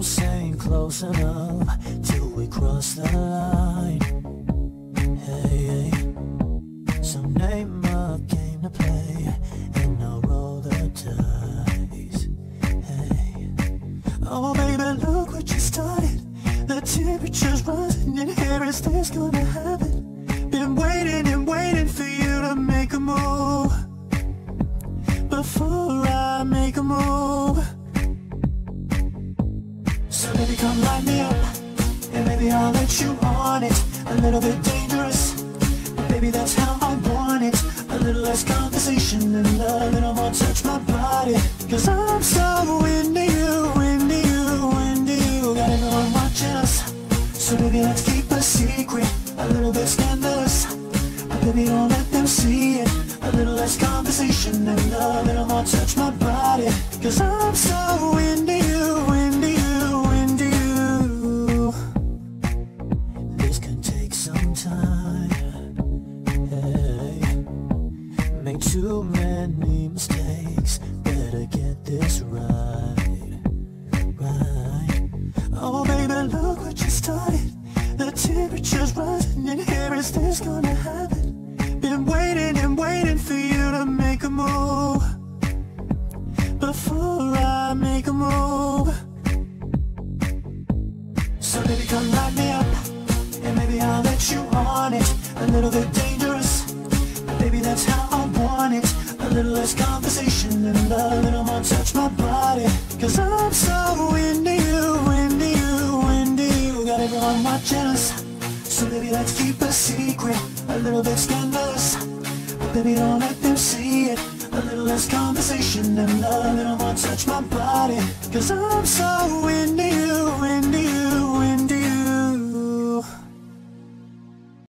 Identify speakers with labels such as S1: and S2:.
S1: close, ain't close enough till we cross the line. Hey, hey. So name a game to play and I'll roll the dice. Hey. Oh baby, look what you started. The temperature's rising and here is this gonna happen. Been waiting and waiting for you to make a move. Before I make a move, so baby come light me up, and maybe I'll let you on it. A little bit dangerous, but baby that's how I want it. A little less conversation and a little more touch my body. Cause I'm so into you, into you, into you. Got everyone watching us, so baby let's keep a secret. A little bit scandalous, but baby don't let them see it. A little less conversation and a little more touch my body. Cause I'm so into you, into you, into you. This can take some time. Hey, made too many mistakes. Better get this right, right. Oh baby, look what you started. The temperature's rising and here is this gonna happen. Been waiting and waiting for you to make a move. Before I make a move, so baby come light me up, and maybe I'll let you on it. A little bit dangerous, but baby that's how I want it. A little less conversation and a little more touch my body. Cause I'm so into you, into you, into you. Got everyone watching us, so baby let's keep a secret. A little bit scandalous, but baby don't let them see it. A little less conversation and a little more touch my body. Cause I'm so into you, into